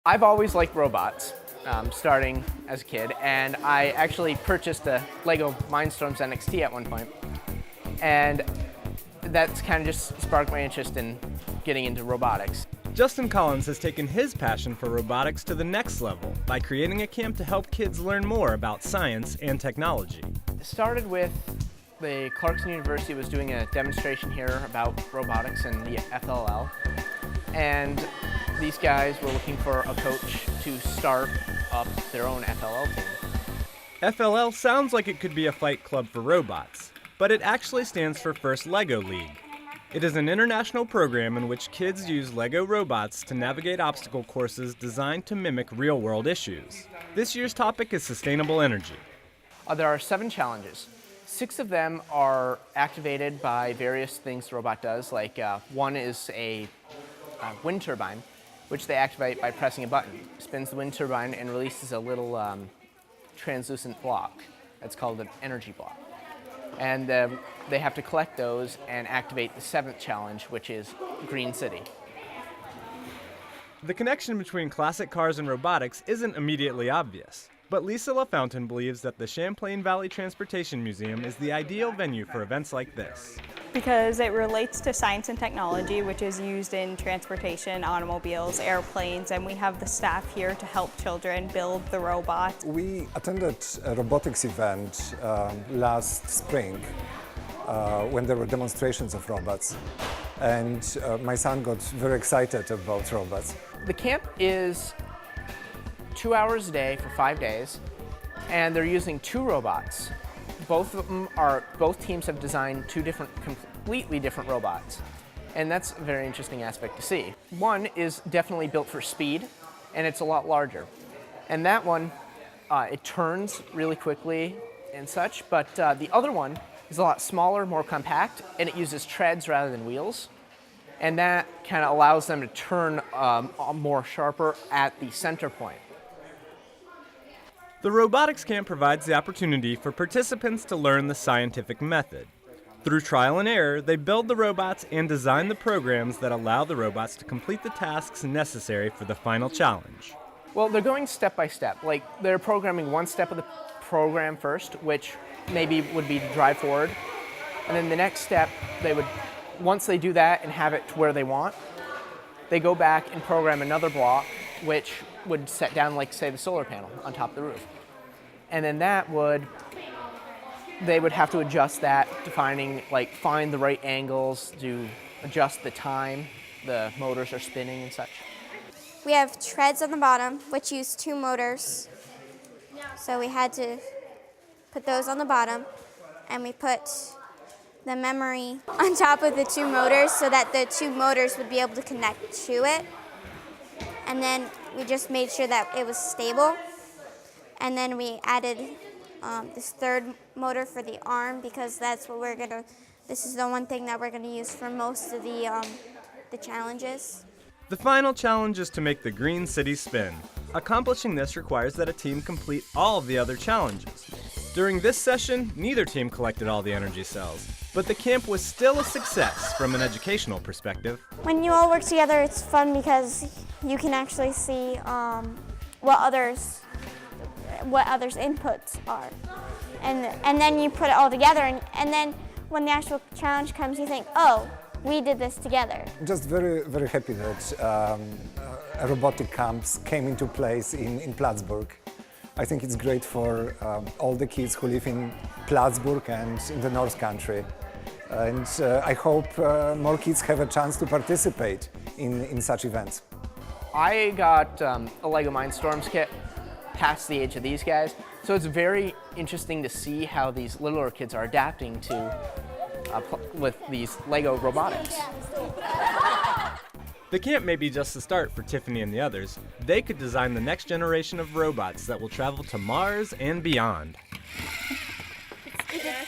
I've always liked robots, starting as a kid, and I actually purchased a Lego Mindstorms NXT at one point, and that's kind of just sparked my interest in getting into robotics. Justin Collins has taken his passion for robotics to the next level by creating a camp to help kids learn more about science and technology. It started with the Clarkson University was doing a demonstration here about robotics and the FLL, and these guys were looking for a coach to start up their own FLL team. FLL sounds like it could be a fight club for robots, but it actually stands for First Lego League. It is an international program in which kids use Lego robots to navigate obstacle courses designed to mimic real-world issues. This year's topic is sustainable energy. There are 7 challenges. 6 of them are activated by various things the robot does, like one is a wind turbine, which they activate by pressing a button. It spins the wind turbine and releases a little translucent block. That's called an energy block. And they have to collect those and activate the 7th challenge, which is Green City. The connection between classic cars and robotics isn't immediately obvious, but Lisa LaFountain believes that the Champlain Valley Transportation Museum is the ideal venue for events like this. Because it relates to science and technology, which is used in transportation, automobiles, airplanes, and we have the staff here to help children build the robots. We attended a robotics event last spring when there were demonstrations of robots, and my son got very excited about robots. The camp is 2 hours a day for 5 days, and they're using 2 robots. Both teams have designed 2 completely different robots, and that's a very interesting aspect to see. One is definitely built for speed, and it's a lot larger. And that one, it turns really quickly and such, but the other one is a lot smaller, more compact, and it uses treads rather than wheels. And that kind of allows them to turn more sharper at the center point. The Robotics Camp provides the opportunity for participants to learn the scientific method. Through trial and error, they build the robots and design the programs that allow the robots to complete the tasks necessary for the final challenge. Well, they're going step by step. Like, they're programming one step of the program first, which maybe would be to drive forward. And then the next step, once they do that and have it to where they want, they go back and program another block, which would set down, like, say, the solar panel on top of the roof. And then they would have to adjust that to find the right angles to adjust the time the motors are spinning and such. We have treads on the bottom, which use 2 motors. So we had to put those on the bottom, and we put the memory on top of the 2 motors so that the 2 motors would be able to connect to it. And then we just made sure that it was stable. And then we added this 3rd motor for the arm, because that's what this is the one thing that we're gonna use for most of the challenges. The final challenge is to make the Green City spin. Accomplishing this requires that a team complete all of the other challenges. During this session, neither team collected all the energy cells, but the camp was still a success from an educational perspective. When you all work together, it's fun because you can actually see what others' inputs are. And then you put it all together, and then when the actual challenge comes, you think, oh, we did this together. Just very, very happy that robotic camps came into place in Plattsburgh. I think it's great for all the kids who live in Plattsburgh and in the North Country. And I hope more kids have a chance to participate in such events. I got a Lego Mindstorms kit past the age of these guys, so it's very interesting to see how these littler kids are adapting to with these Lego robotics. The camp may be just the start for Tiffany and the others. They could design the next generation of robots that will travel to Mars and beyond. It's